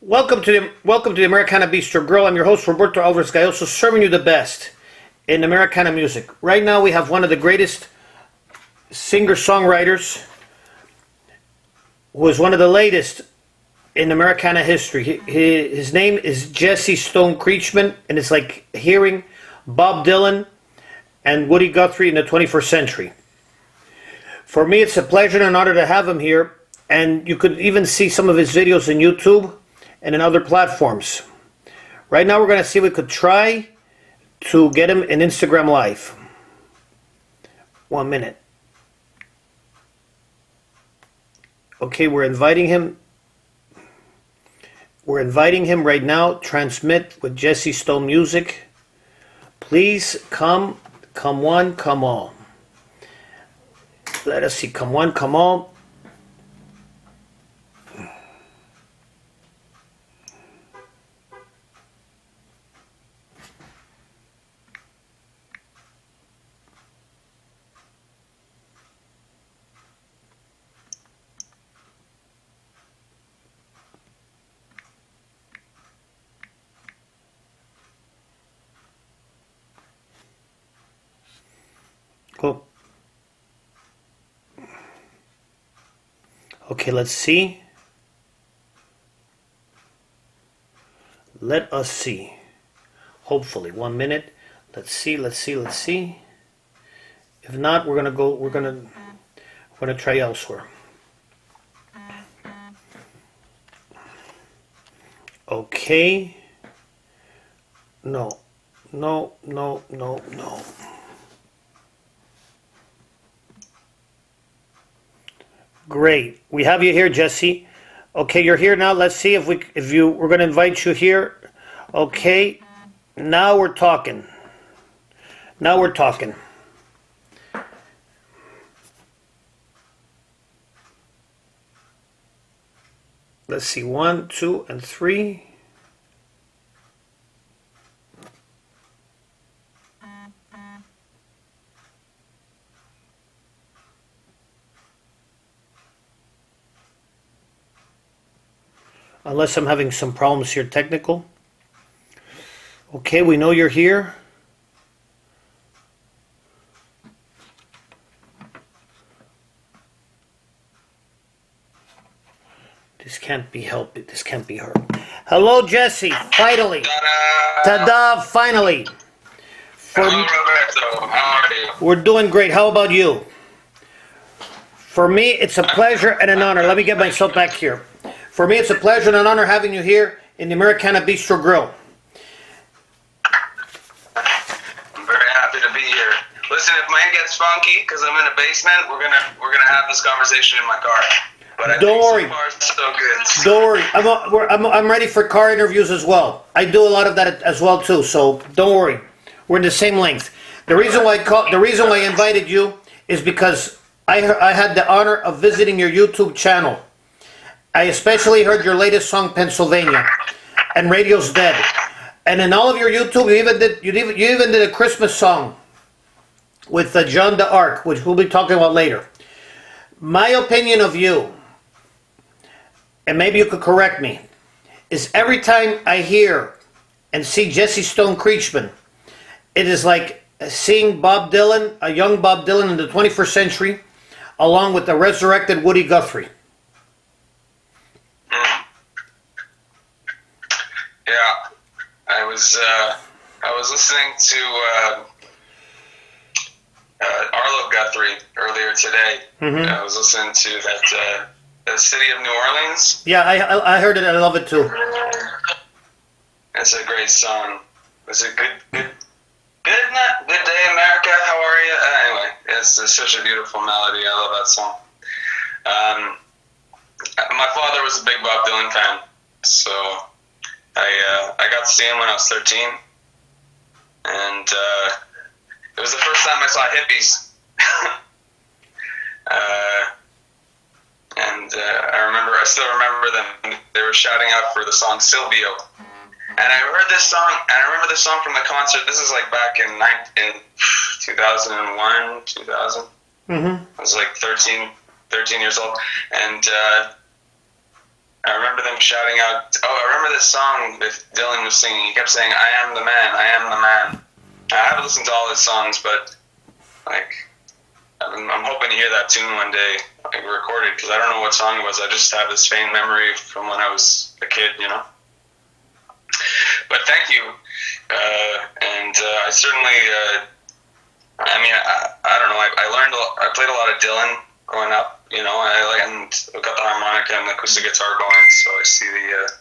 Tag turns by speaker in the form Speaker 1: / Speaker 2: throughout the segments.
Speaker 1: Welcome to the Americana Bistro Grill. I'm your host Roberto Alvarez-Galloso, serving you the best in Americana music. Right now we have one of the greatest singer-songwriters who is one of the latest in Americana history. His name is Jesse Stone Creatchman, and it's like hearing Bob Dylan and Woody Guthrie in the 21st century. For me, it's a pleasure and an honor to have him here, and you could even see some of his videos on YouTube and in other platforms. Right now we're going to see if we could try to get him in Instagram Live. 1 minute. Okay, we're inviting him. We're inviting him right now. Transmit with Jesse Stone Music. Please come one, come all. Let us see, come one, come all. Cool. Okay, let's see. Let us see. Hopefully, 1 minute. Let's see. If not, we're gonna try elsewhere. Okay. No. Great. We have you here, Jesse. Okay, you're here now. Let's see if we're going to invite you here. Okay. Now we're talking. Let's see. 1, 2, and 3. Unless I'm having some problems here, technical. Okay, we know you're here. This can't be helped. This can't be heard. Hello, Jesse. Finally. Ta-da, finally.
Speaker 2: Hello, Roberto. How are you?
Speaker 1: We're doing great. How about you? For me, it's a pleasure and an honor. Let me get myself back here. For me, it's a pleasure and an honor having you here in the Americana Bistro Grill.
Speaker 2: I'm very happy to be here. Listen, if mine gets funky because I'm in a basement, we're gonna have this conversation in my car. But
Speaker 1: Don't worry.
Speaker 2: So far, so good.
Speaker 1: Don't worry. I'm ready for car interviews as well. I do a lot of that as well too. So don't worry. We're in the same length. The reason why I invited you is because I had the honor of visiting your YouTube channel. I especially heard your latest song, Pennsylvania, and Radio's Dead. And in all of your YouTube, you even did a Christmas song with John d'Arc, which we'll be talking about later. My opinion of you, and maybe you could correct me, is every time I hear and see Jesse Stone Creatchman, it is like seeing Bob Dylan, a young Bob Dylan in the 21st century, along with the resurrected Woody Guthrie.
Speaker 2: Yeah, I was listening to Arlo Guthrie earlier today.
Speaker 1: Mm-hmm.
Speaker 2: I was listening to that the City of New Orleans.
Speaker 1: Yeah, I heard it. I love it too.
Speaker 2: It's a great song. It's a good day, America. How are you? Anyway, it's such a beautiful melody. I love that song. My father was a big Bob Dylan fan, so I got to see him when I was 13, and it was the first time I saw hippies. I still remember them. They were shouting out for the song Silvio, and I heard this song, and I remember this song from the concert. This is like back in 2001, 2000. Mm-hmm. I was like 13 years old, and I remember them shouting out. Oh, I remember this song that Dylan was singing. He kept saying, "I am the man. I am the man." I haven't listened to all his songs, but like, I'm hoping to hear that tune one day, like recorded, because I don't know what song it was. I just have this faint memory from when I was a kid, you know. But thank you, and I certainly. I mean, I don't know. I learned. I played a lot of Dylan growing up. You know, and I've got the harmonica and the acoustic guitar going, so I see the.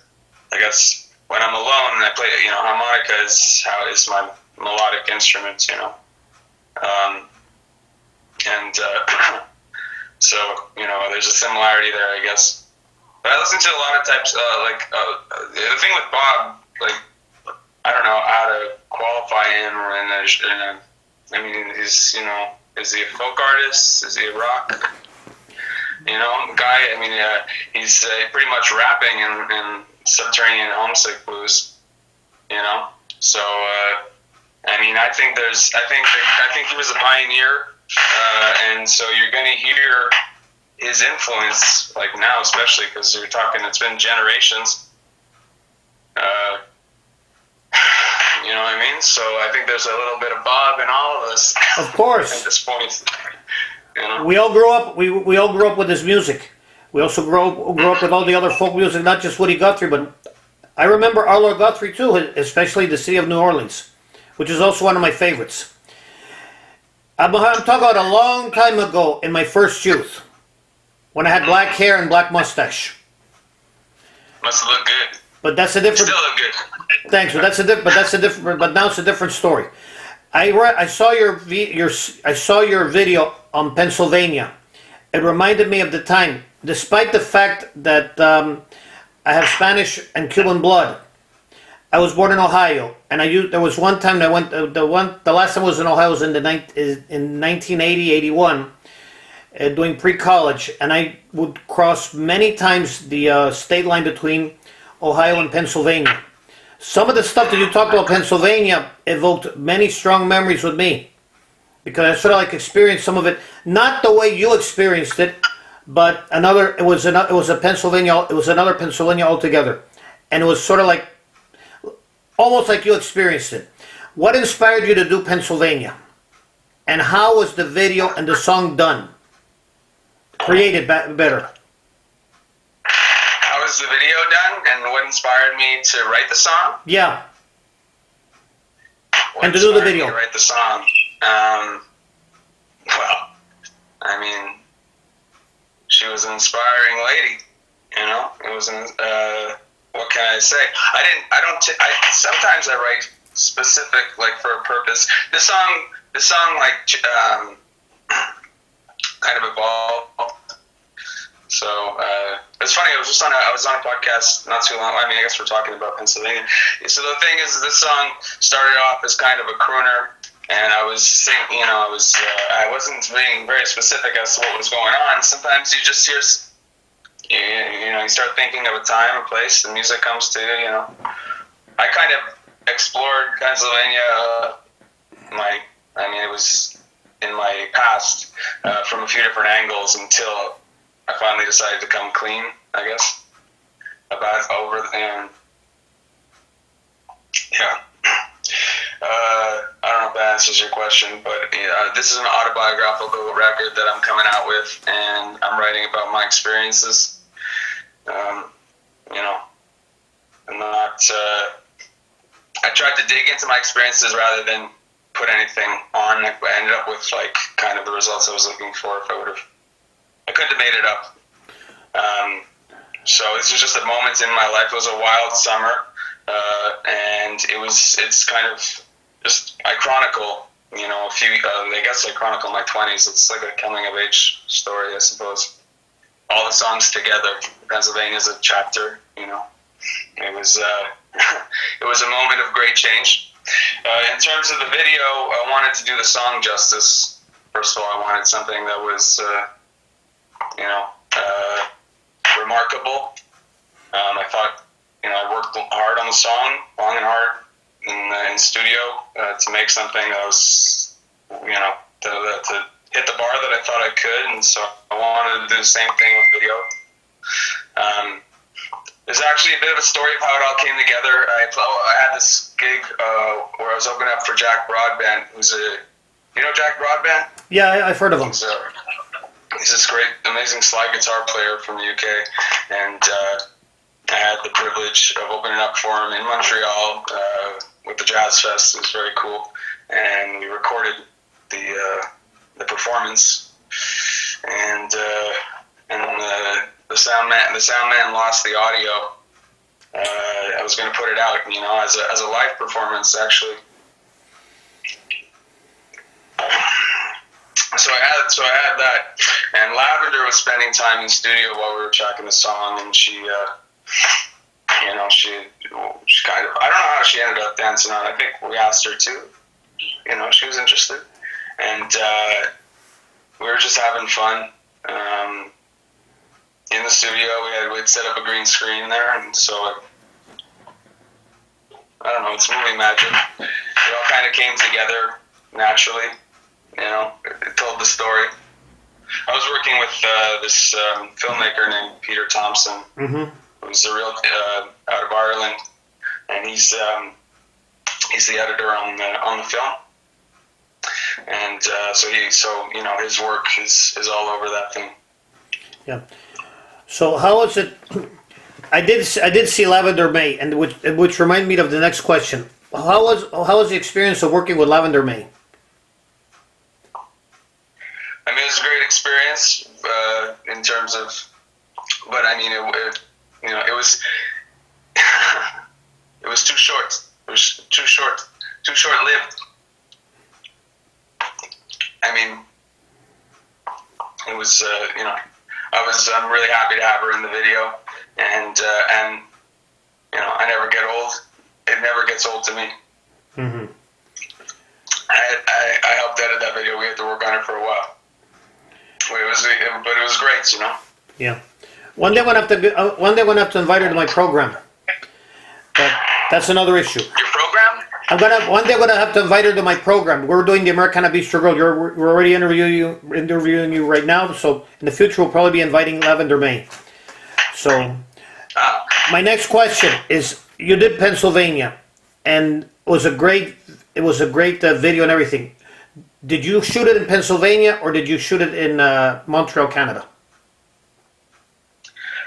Speaker 2: I guess when I'm alone, I play. You know, harmonica is my melodic instrument. You know, and so you know, there's a similarity there, I guess. But I listen to a lot of types. The thing with Bob, like, I don't know how to qualify him I mean, he's, you know, is he a folk artist? Is he a rock? You know, guy. I mean, he's pretty much rapping in Subterranean Homesick Blues. You know, so I mean, I think he was a pioneer, and so you're going to hear his influence, like now, especially because you're talking. It's been generations. You know what I mean? So I think there's a little bit of Bob in all of us.
Speaker 1: Of course.
Speaker 2: At this point. You know?
Speaker 1: We all grew up. We all grew up with his music. We also grew up with all the other folk music, not just Woody Guthrie, but I remember Arlo Guthrie too, especially the City of New Orleans, which is also one of my favorites. I'm talking about a long time ago in my first youth, when I had black hair and black mustache.
Speaker 2: Must have looked good.
Speaker 1: But that's a different.
Speaker 2: Still look good.
Speaker 1: Thanks, but but now it's a different story. I saw I saw your video on Pennsylvania. It reminded me of the time, despite the fact that I have Spanish and Cuban blood. I was born in Ohio, and there was one time that I went. The last time I was in Ohio was in 1980, 81, doing pre-college, and I would cross many times the state line between Ohio and Pennsylvania. Some of the stuff that you talked about Pennsylvania evoked many strong memories with me, because I sort of like experienced some of it, not the way you experienced it, but it was another Pennsylvania altogether, and it was sort of like almost like you experienced it. What inspired you to do Pennsylvania, and how was the video and the song done, created better?
Speaker 2: How was the video done, and what inspired me to write the song?
Speaker 1: Yeah.
Speaker 2: What
Speaker 1: And to do the
Speaker 2: inspired me
Speaker 1: video.
Speaker 2: to write the song. Well, I mean, she was an inspiring lady. You know, it was what can I say? Sometimes I write specific, like, for a purpose. This song, like, kind of evolved. So it's funny. I was on a podcast not too long. I mean, I guess we're talking about Pennsylvania. So the thing is, this song started off as kind of a crooner, and I was singing. You know, I wasn't being very specific as to what was going on. Sometimes you just hear. You know, you start thinking of a time, a place, and music comes to you. You know, I kind of explored Pennsylvania. It was in my past from a few different angles until I finally decided to come clean, I guess, about over and yeah. I don't know if that answers your question, but this is an autobiographical record that I'm coming out with, and I'm writing about my experiences. You know, I'm not. I tried to dig into my experiences rather than put anything on. I ended up with like kind of the results I was looking for. I couldn't have made it up. So this was just a moment in my life. It was a wild summer, and it's kind of just I chronicle. You know, I guess I chronicle my 20s. It's like a coming of age story, I suppose. All the songs together. Pennsylvania is a chapter. You know, it was it was a moment of great change. In terms of the video, I wanted to do the song justice. First of all, I wanted something that was, remarkable. I thought, I worked hard on the song, long and hard, in studio to make something that was, to hit the bar that I thought I could, and so I wanted to do the same thing with video. actually a bit of a story of how it all came together. I had this gig where I was opening up for Jack Broadbent, who's you know Jack Broadbent?
Speaker 1: Yeah, I've heard of him.
Speaker 2: He's this great, amazing slide guitar player from the UK, and I had the privilege of opening up for him in Montreal with the Jazz Fest. It was very cool, and we recorded the performance, and the sound man lost the audio. I was going to put it out, as a live performance, actually. So I had that, and Lavender was spending time in studio while we were tracking the song, and she kind of, I don't know how she ended up dancing on it. I think we asked her to, she was interested, and we were just having fun. In the studio, we'd set up a green screen there, and so I don't know, it's movie magic. It all kind of came together naturally. It told the story. I was working with this filmmaker named Peter Thompson, who's a real out of Ireland, and he's the editor on the film, and so his work is all over that thing.
Speaker 1: Yeah. So how is it? I did see Lavender May, and which reminded me of the next question. How was the experience of working with Lavender May?
Speaker 2: I mean, it was a great experience in terms of, but I mean, it was it was too short. It was too short-lived. I mean, it was I'm really happy to have her in the video, and I never get old. It never gets old to me.
Speaker 1: Mm-hmm.
Speaker 2: I helped edit that video. We had to work on it for a while. But it was great,
Speaker 1: Yeah. One day I'm gonna have to invite her to my program. But that's another issue.
Speaker 2: Your program?
Speaker 1: One day I'm gonna have to invite her to my program. We're doing the Americana Bistro Grill. We're already interviewing you right now. So in the future we'll probably be inviting Lavender May. So my next question is: you did Pennsylvania, and it was a great video and everything. Did you shoot it in Pennsylvania or did you shoot it in Montreal, Canada?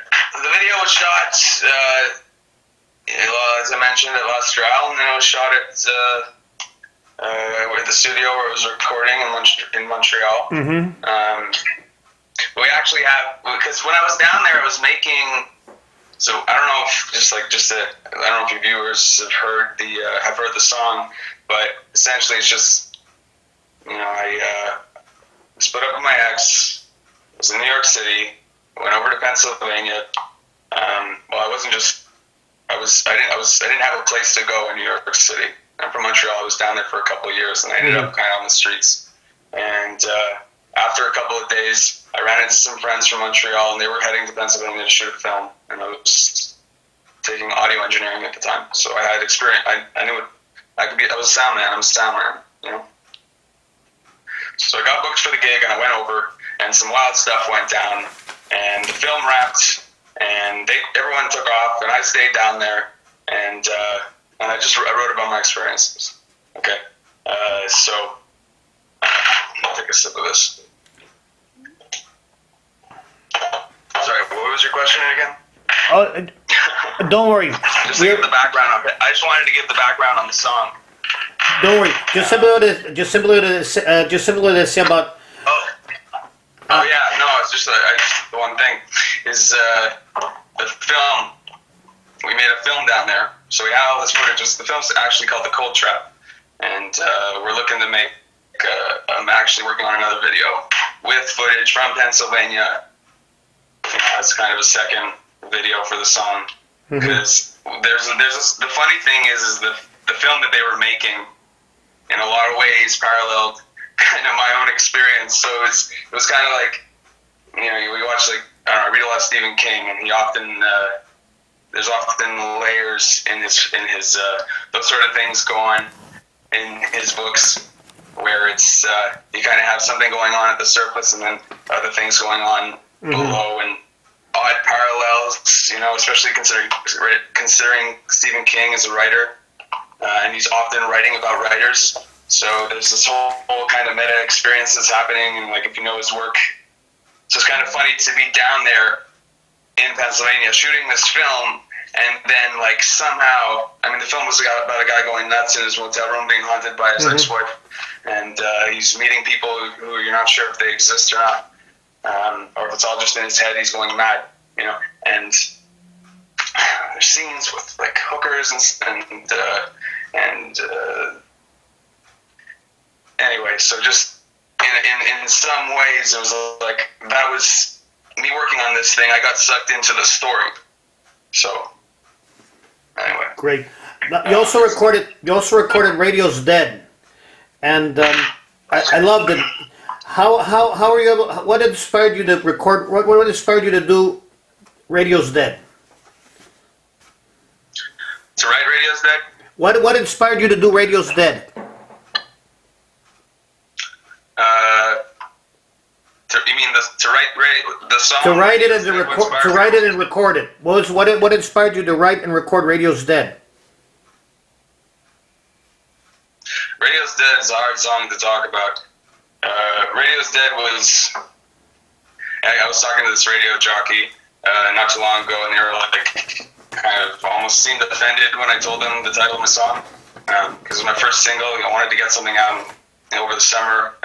Speaker 2: The video was shot, as I mentioned, at La Strale, and then it was shot at the studio where it was recording in Montreal.
Speaker 1: Mm-hmm.
Speaker 2: We actually have, because when I was down there, I was making. So I don't know if I don't know if your viewers have heard the song, but essentially it's just. I split up with my ex, was in New York City, went over to Pennsylvania. I didn't have a place to go in New York City. I'm from Montreal. I was down there for a couple of years, and I ended up kind of on the streets. And after a couple of days, I ran into some friends from Montreal, and they were heading to Pennsylvania to shoot a film. And I was taking audio engineering at the time, so I had experience. I knew I could be. I was a sound man. I'm a sound man, So I got booked for the gig, and I went over, and some wild stuff went down, and the film wrapped, and everyone took off, and I stayed down there, and I wrote about my experiences. Okay, so I'll take a sip of this. Sorry, what was your question again?
Speaker 1: Oh, don't worry.
Speaker 2: Just to give the background on it. I just wanted to give the background on the song.
Speaker 1: Don't worry. Just simply to say about.
Speaker 2: Oh yeah, no. It's just the one thing is the film. We made a film down there, so we have all this footage. The film's actually called The Cold Trap, and we're looking to make. I'm actually working on another video with footage from Pennsylvania. As kind of a second video for the song, because the funny thing is the film that they were making in a lot of ways paralleled kind of my own experience. So it was kind of like, we watch I read a lot of Stephen King, and he often there's often layers in his those sort of things go on in his books where it's you kind of have something going on at the surface and then other things going on below, and odd parallels you know, especially considering Stephen King as a writer, and he's often writing about writers. So there's this whole kind of meta experience that's happening, and like if you know his work, so it's kind of funny to be down there in Pennsylvania shooting this film, and then like somehow, I mean, the film was about a guy going nuts in his motel room being haunted by his ex-wife, and he's meeting people who you're not sure if they exist or not, or if it's all just in his head. He's going mad, you know, and there's scenes with like hookers and anyway, so just in some ways it was like that was me working on this thing. I got sucked into the story. So anyway,
Speaker 1: Great. You also recorded "Radio's Dead," and I loved it. How were you able? What inspired you to record? What inspired you to do "Radio's Dead"?
Speaker 2: To write "Radio's Dead."
Speaker 1: What inspired you to do "Radio's Dead"?
Speaker 2: You mean to write the song?
Speaker 1: To write it and record it. What inspired you to write and record "Radio's Dead"?
Speaker 2: "Radio's Dead" is a hard song to talk about. "Radio's Dead" was. I was talking to this radio jockey not too long ago, and they were like, kind of almost seemed offended when I told them the title of my song, because it was my first single. I wanted to get something out over the summer.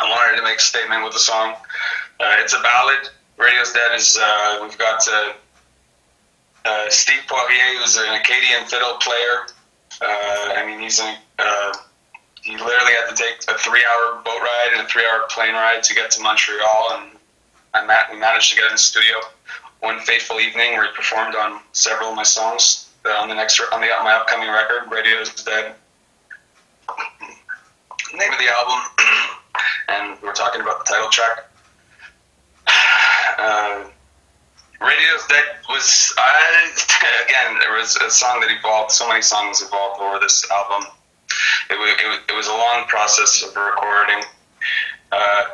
Speaker 2: I wanted to make a statement with the song. It's a ballad. "Radio's Dead" is, we've got Steve Poirier, who's an Acadian fiddle player. I mean, he literally had to take a 3-hour boat ride and a 3-hour plane ride to get to Montreal, and we managed to get in the studio one fateful evening where he performed on several of my songs on my upcoming record, "Radio's Dead." Name of the album, and we're talking about the title track. "Radio's Dead" was again, it was a song that evolved. So many songs evolved over this album. It was a long process of recording. I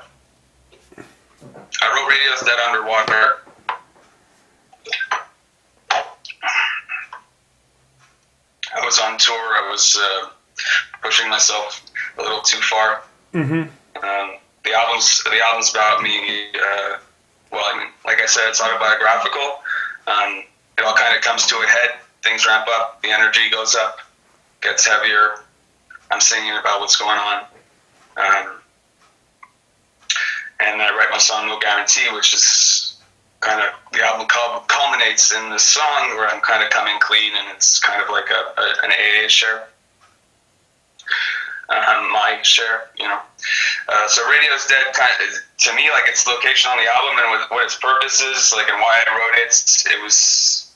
Speaker 2: wrote "Radio's Dead" underwater. I was on tour. I was pushing myself a little too far.
Speaker 1: Mm-hmm.
Speaker 2: The album's about me. Well, I mean, like I said, it's autobiographical. It all kind of comes to a head. Things ramp up. The energy goes up. Gets heavier. I'm singing about what's going on. And I write my song "No Guarantee," which is kind of, the album culminates in this song where I'm kind of coming clean, and it's kind of like an AA share. My share, you know. So "Radio's Dead," kind of, to me, like its location on the album and what its purpose is, like, and why I wrote it. It was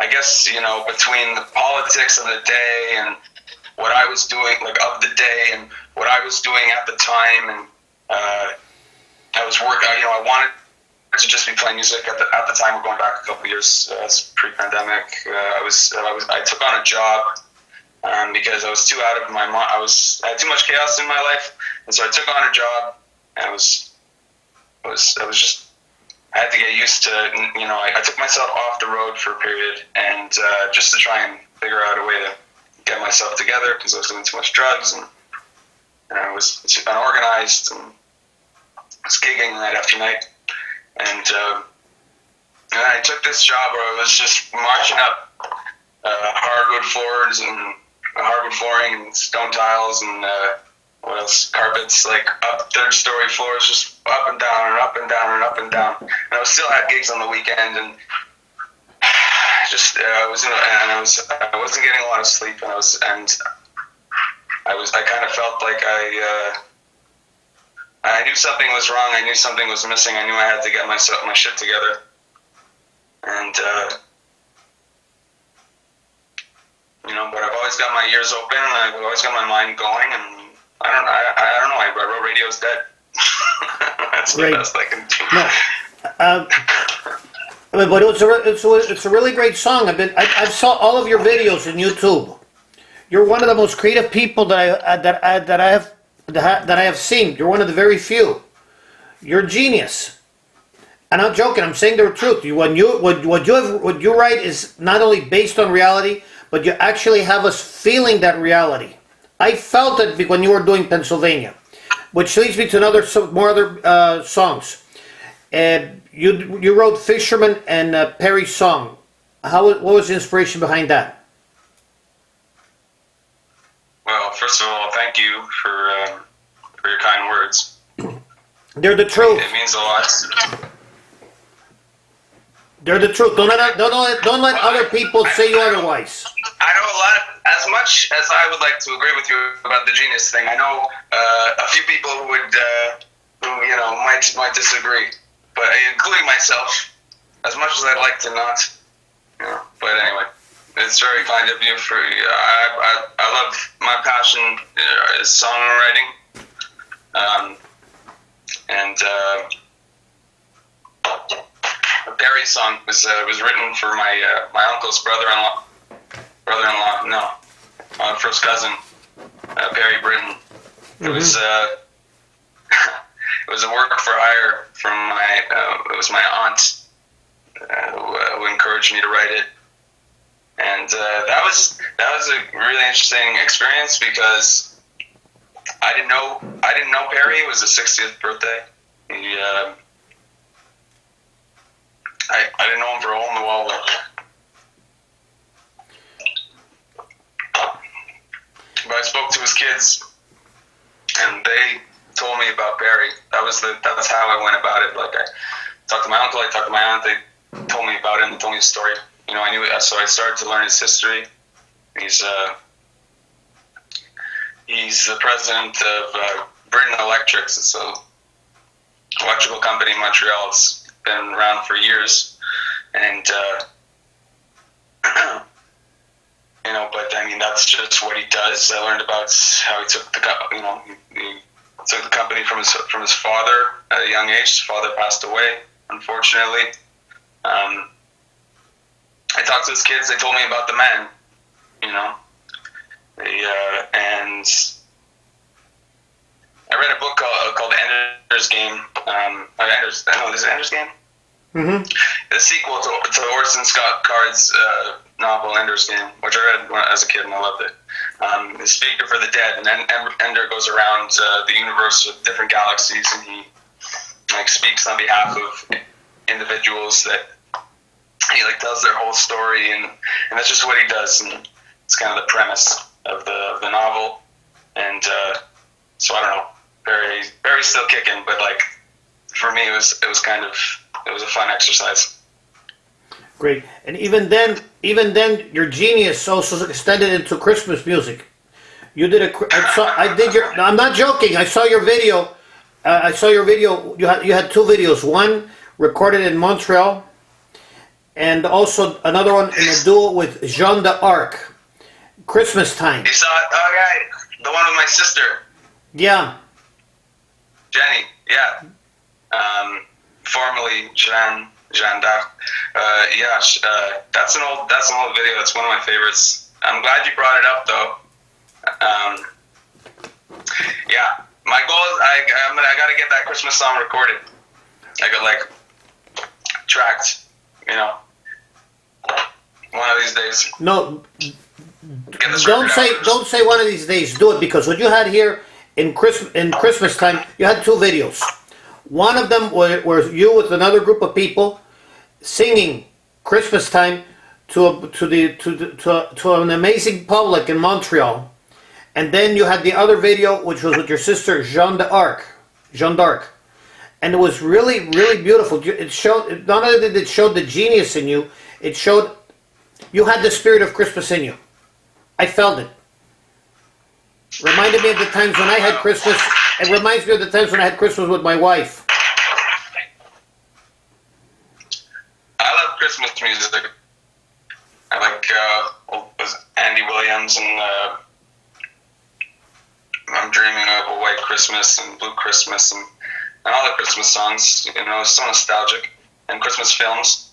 Speaker 2: I guess, you know, between the politics of the day and what I was doing, like, of the day, and what I was doing at the time, and I was working. You know, I wanted to just be playing music at the time. We're going back a couple of years, pre-pandemic. I took on a job because I was too out of my mind. I had too much chaos in my life, and so I took on a job. And I had to get used to. You know, I took myself off the road for a period, and just to try and figure out a way to get myself together, because I was doing too much drugs, and I was unorganized, and I was gigging night after night. And I took this job where I was just marching up hardwood flooring and stone tiles and what else? Carpets, like up third-story floors, just up and down and up and down and up and down. And I was still at gigs on the weekend, and I wasn't getting a lot of sleep, and I kind of felt like I knew something was wrong. I knew something was missing. I knew I had to get my shit together. And you know, but I've always got my ears open, and I've always got my mind going. And I don't know. I wrote "Radio's Dead." That's the best I can do.
Speaker 1: But it's a really great song. I saw all of your videos on YouTube. You're one of the most creative people that that I have seen. You're one of the very few. You're a genius. I'm not joking. I'm saying the truth. What you write is not only based on reality, but you actually have us feeling that reality. I felt it when you were doing Pennsylvania, which leads me to more other songs. You wrote Fisherman and Perry's song. What was the inspiration behind that?
Speaker 2: Well, first of all, thank you for your kind words.
Speaker 1: They're the truth.
Speaker 2: It means a lot.
Speaker 1: They're the truth. Don't let other people say you otherwise.
Speaker 2: I know a lot. As much as I would like to agree with you about the genius thing, I know a few people who would, might disagree. But including myself, as much as I'd like to not, But anyway, it's very kind of you. I love my passion is songwriting, and Barry's song was written for my uncle's brother-in-law, first cousin, Barry Britton. It was it was a work for hire from it was my aunt who encouraged me to write it, and that was a really interesting experience because I didn't know Barry. It was his 60th birthday. I didn't know him for a hole in the wall. But I spoke to his kids, and they told me about Barry. That's how I went about it. Like I talked to my uncle, I talked to my aunt. They told me about him. They told me his story. I knew it, so I started to learn his history. He's the president of Britain Electrics. It's an electrical company in Montreal. It's been around for years, and but I mean that's just what he does. I learned about how he took the company from his father at a young age. His father passed away, unfortunately. I talked to his kids. They told me about the man, and I read a book called Ender's Game. Is it Ender's Game?
Speaker 1: Mm-hmm.
Speaker 2: The sequel to Orson Scott Card's novel Ender's Game, which I read as a kid and I loved it. The Speaker for the Dead, and then Ender goes around the universe with different galaxies, and he speaks on behalf of individuals that he tells their whole story, and that's just what he does, and it's kind of the premise of the novel, and so I don't know, Barry's still kicking, but for me it was a fun exercise.
Speaker 1: Great. And even then, your genius also extended into Christmas music. You did I'm not joking. I saw your video. You had two videos. One recorded in Montreal, and also another one in a duo with Jeanne d'Arc. Christmas time.
Speaker 2: You saw it? Oh, yeah. The one with my sister.
Speaker 1: Yeah.
Speaker 2: Jenny. Yeah. Formerly Jeanne d'Arc. That's an old video. That's one of my favorites. I'm glad you brought it up, though. Yeah, my goal is I got to get that Christmas song recorded. I got tracked. One of these days.
Speaker 1: No, don't say one of these days. Do it, because what you had here in Christmas time, you had two videos. One of them was you with another group of people singing Christmas time to an amazing public in Montreal, and then you had the other video which was with your sister Jeanne d'Arc, and it was really, really beautiful. It showed, not only did it show the genius in you, it showed you had the spirit of Christmas in you. I felt it. Reminded me of the times when I had Christmas. It reminds me of the times when I had Christmas with my wife.
Speaker 2: I love Christmas music. I like Andy Williams and I'm Dreaming of a White Christmas and Blue Christmas and all the Christmas songs. It's so nostalgic, and Christmas films.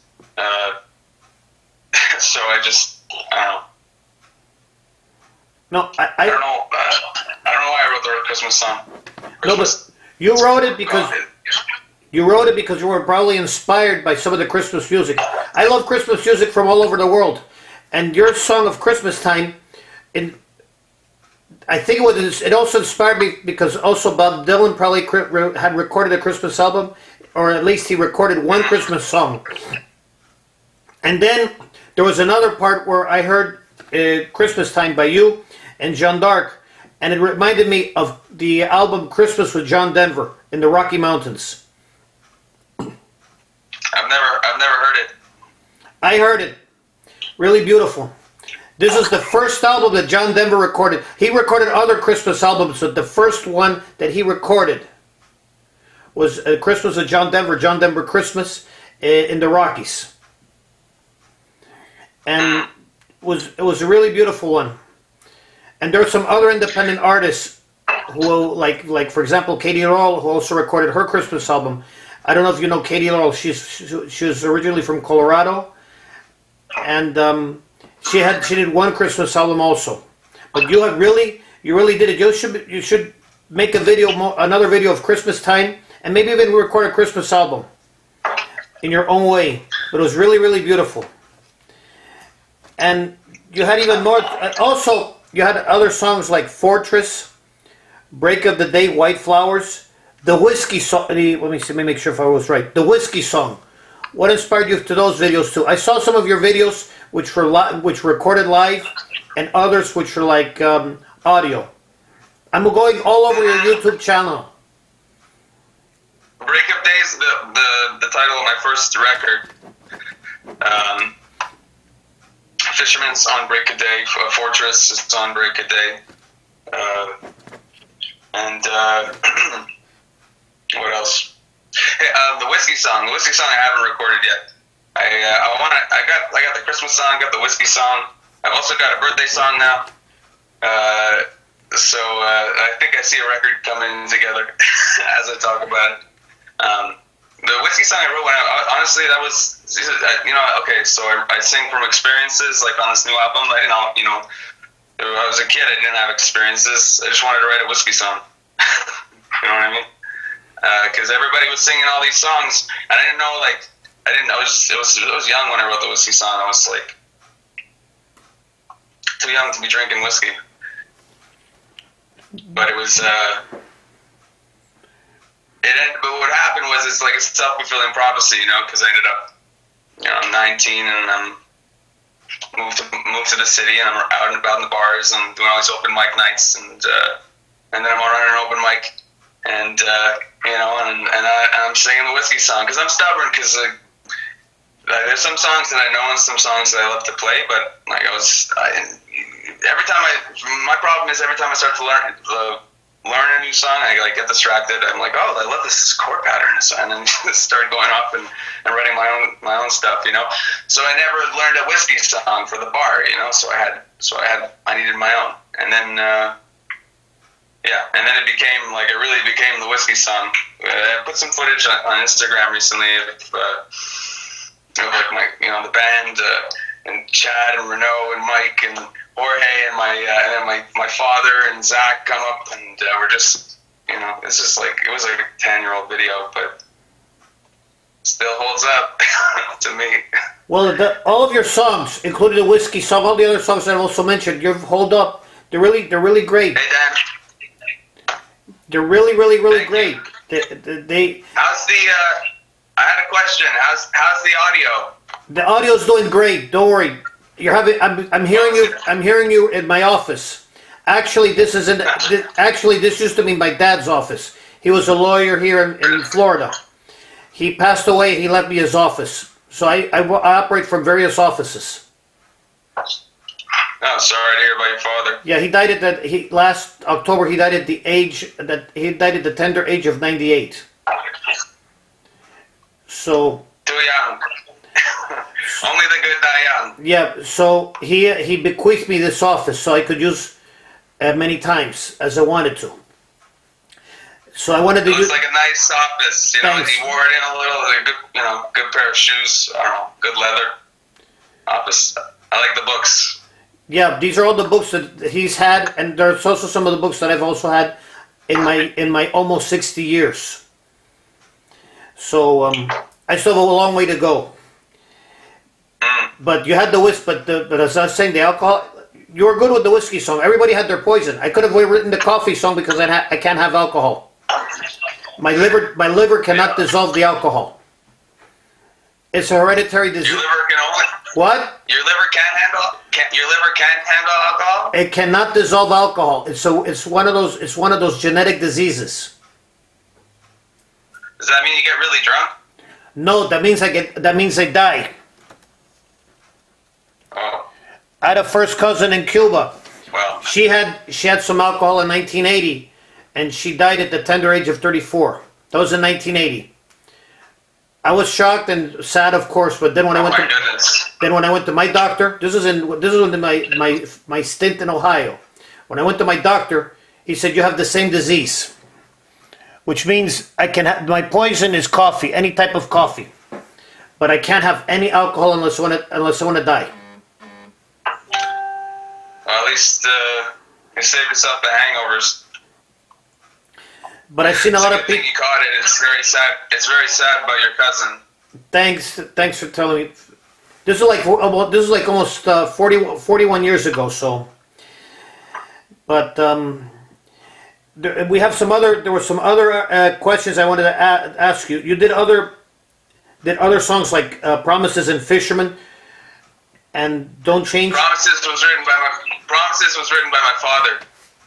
Speaker 2: So I don't know.
Speaker 1: No,
Speaker 2: I don't know know why I wrote the Christmas song.
Speaker 1: No, but you wrote it because you were probably inspired by some of the Christmas music. I love Christmas music from all over the world, and your song of Christmas time, I think it also inspired me because also Bob Dylan probably had recorded a Christmas album, or at least he recorded one Christmas song. And then there was another part where I heard Christmas Time by you and Jeanne d'Arc, and it reminded me of the album Christmas with John Denver in the Rocky Mountains.
Speaker 2: I've never heard it.
Speaker 1: I heard it. Really beautiful. This is the first album that John Denver recorded. He recorded other Christmas albums, but the first one that he recorded was Christmas with John Denver Christmas in the Rockies. And it was a really beautiful one. And there are some other independent artists who, like for example, Katie Laurel, who also recorded her Christmas album. I don't know if you know Katie Laurel. She was originally from Colorado, and she did one Christmas album also. But you really did it. You should make another video of Christmas time, and maybe even record a Christmas album in your own way. But it was really, really beautiful. And you had even more. Also, you had other songs like Fortress, Break of the Day, White Flowers, the Whiskey song. Let me make sure if I was right. The Whiskey song. What inspired you to those videos too? I saw some of your videos which were recorded live, and others which were like audio. I'm going all over your YouTube channel.
Speaker 2: Break of Day is the title of my first record. Fisherman's on Break a Day. Fortress is on Break a Day. And what else? Hey, the Whiskey song. The Whiskey song I haven't recorded yet. I got the Christmas song. Got the Whiskey song. I've also got a birthday song now. So I think I see a record coming together as I talk about it. The Whiskey song I wrote honestly, that was, okay, so I sing from experiences, like on this new album. I I was a kid, I didn't have experiences. I just wanted to write a whiskey song. You know what I mean? Because everybody was singing all these songs, and I didn't know, I was young when I wrote the whiskey song. I was like too young to be drinking whiskey. But it was, but what happened was it's like a self-fulfilling prophecy, because I ended up, I'm 19 and I'm moved to the city and I'm out and about in the bars and doing all these open mic nights and then I'm running an open mic and I'm singing the whiskey song because I'm stubborn because there's some songs that I know and some songs that I love to play, but my problem is every time I start to learn a new song, I get distracted. I'm like, oh, I love this chord pattern, and then start going off and writing my own stuff, So I never learned a whiskey song for the bar, So I needed my own, and then and then it really became the whiskey song. I put some footage on Instagram recently of like the band and Chad and Renaud and Mike and Jorge and my father and Zach come up and we're just, it's just it was like a 10-year-old video, but still holds up to me.
Speaker 1: Well, all of your songs, including the whiskey song, all the other songs that I've also mentioned, you've hold up. They're really great.
Speaker 2: Hey, Dan.
Speaker 1: They're really great. They.
Speaker 2: How's the? I had a question. How's the audio?
Speaker 1: The audio's doing great. Don't worry. I'm hearing you in my office. Actually, this used to be my dad's office. He was a lawyer here in Florida. He passed away. He left me his office. So I operate from various offices.
Speaker 2: Oh, sorry to hear about your father.
Speaker 1: Yeah, he died last October. He died at the tender age of 98. So.
Speaker 2: Too young. Only the good die young.
Speaker 1: Yeah, so he bequeathed me this office so I could use many times as I wanted to. So I wanted to use.
Speaker 2: It was like a nice office,
Speaker 1: Thanks.
Speaker 2: He wore it in a little, good pair of shoes. I don't know, good leather office. I like the books.
Speaker 1: Yeah, these are all the books that he's had, and there's also some of the books that I've also had in my almost 60 years. So I still have a long way to go. But you had the whiskey, but as I was saying, the alcohol. You were good with the whiskey song. Everybody had their poison. I could have written the coffee song because I can't have alcohol. My liver cannot dissolve the alcohol. It's a hereditary disease.
Speaker 2: Your liver can only.
Speaker 1: What?
Speaker 2: Your liver can't handle alcohol.
Speaker 1: It cannot dissolve alcohol. It's one of those genetic diseases.
Speaker 2: Does that mean you get really drunk?
Speaker 1: No, that means I die.
Speaker 2: Oh,
Speaker 1: I had a first cousin in Cuba.
Speaker 2: well.
Speaker 1: She had some alcohol in 1980, and she died at the tender age of 34. That was in 1980. I was shocked and sad, of course, but then when I went to my doctor, this was in my stint in Ohio. When I went to my doctor, he said, "You have the same disease," which means my poison is coffee, any type of coffee, but I can't have any alcohol unless I want to die.
Speaker 2: Well, at least you save yourself the hangovers.
Speaker 1: But I've seen a lot of
Speaker 2: people. You caught it. It's very sad. It's very sad about your cousin.
Speaker 1: Thanks for telling me. This is like almost 41 years ago. So, but there were some other questions I wanted to ask you. You did other songs like "Promises" and "Fisherman" and "Don't Change."
Speaker 2: Promises was written by my father.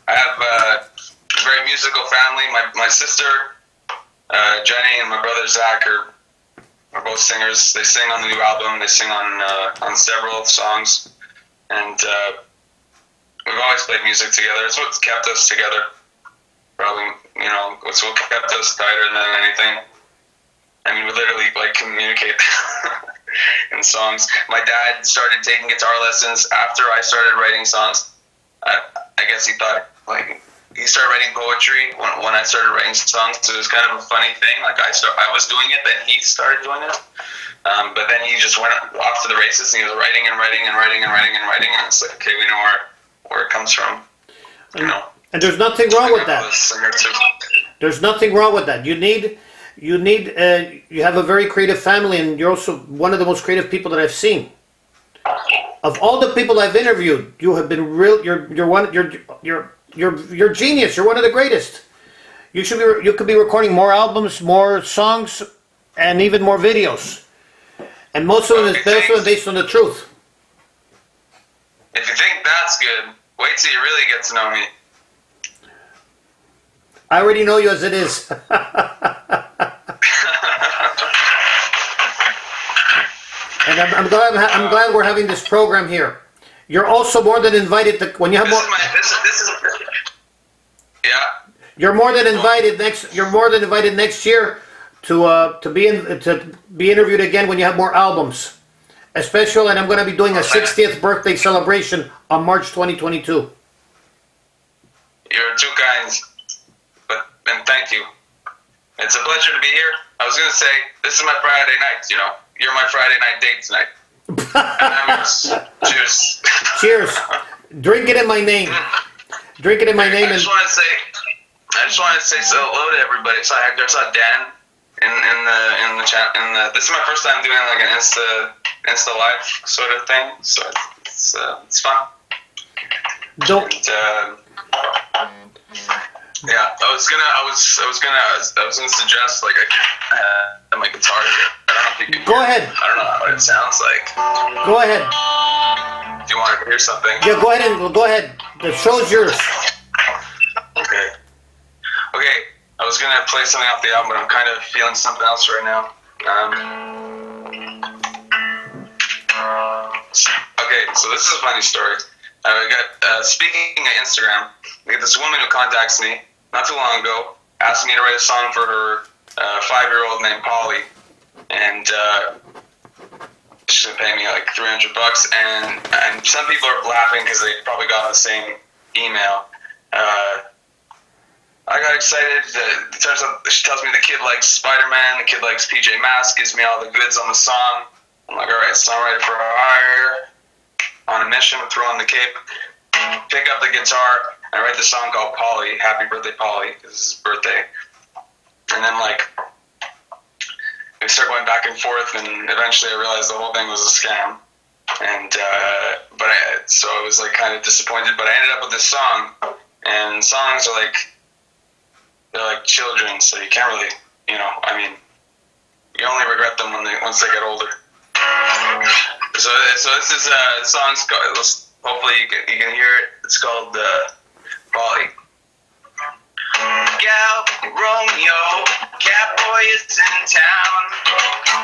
Speaker 2: I have a very musical family. My sister Jenny and my brother Zach are both singers. They sing on the new album. They sing on several songs, and we've always played music together. It's what's kept us together. Probably, it's what kept us tighter than anything. I mean, we literally communicate in songs. My dad started taking guitar lessons after I started writing songs. I guess he thought he started writing poetry when I started writing songs. So it was kind of a funny thing. I was doing it, then he started doing it. But then he just went off to the races, and he was writing and writing and writing and writing and writing. And it's like, okay, we know where it comes from.
Speaker 1: And there's nothing wrong with that. There's nothing wrong with that. You have a very creative family, and you're also one of the most creative people that I've seen. Of all the people I've interviewed, you have been real. You're genius. You're one of the greatest. You could be recording more albums, more songs, and even more videos. And most of them is based on the truth.
Speaker 2: If you think that's good, wait till you really get to know me.
Speaker 1: I already know you as it is. And I'm glad we're having this program here. You're also more than invited to when you have more.
Speaker 2: Yeah.
Speaker 1: You're more than invited next year to be interviewed again when you have more albums. Especially, and I'm going to be doing a 60th birthday celebration on March 2022.
Speaker 2: You're too kind, and thank you. It's a pleasure to be here. I was going to say, this is my Friday night, You're my Friday night date tonight. Cheers.
Speaker 1: Cheers. Drink it in my name. Drink it in my name.
Speaker 2: I just want to say hello to everybody. So I saw Dan in the chat. This is my first time doing like an Insta live sort of thing. So it's fun. Yeah, I was gonna suggest my guitar here. I don't know if you can.
Speaker 1: Go ahead.
Speaker 2: I don't know what it sounds like.
Speaker 1: Go ahead.
Speaker 2: Do you want to hear something?
Speaker 1: Yeah, go ahead. The show's yours.
Speaker 2: Okay. I was gonna play something off the album, but I'm kind of feeling something else right now. Okay, so this is a funny story. I got speaking of Instagram, I get this woman who contacts me not too long ago, asked me to write a song for her 5-year-old named Polly, and she's gonna pay me like $300, and some people are laughing because they probably got the same email. I got excited. It turns out she tells me the kid likes Spider-Man, the kid likes PJ Masks, gives me all the goods on the song. I'm like, all right, songwriter for hire. on a mission, throw on the cape, pick up the guitar, and write the song called Polly, Happy Birthday Polly, because it's his birthday. And then like we start going back and forth, and eventually I realized the whole thing was a scam. And so I was like kind of disappointed, but I ended up with this song, and songs are like, they're like children, so you can't really, you know, I mean, you only regret them once they get older. So this is a song, hopefully you can hear it. It's called Polly. Gal Romeo, Catboy is in town.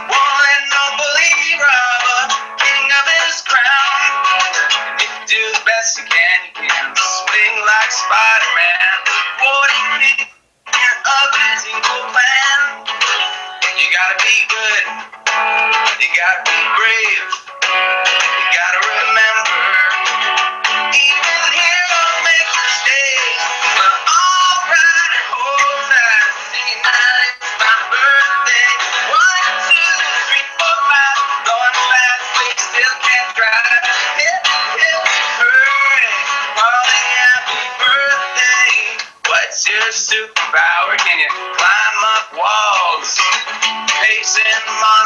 Speaker 2: One noble hero, king of his crown. And if you do the best you can swing like Spider-Man. What do you need of his evil plan? You gotta be good, you gotta be brave, you gotta remember, even heroes make mistakes. We're all right at home tonight, singing that it's my birthday. 1, 2, 3, 4, 5, going fast, but you still can't drive. Hip, hip, hooray, Polly, happy birthday. What's your superpower? Can you climb up walls? Pacing on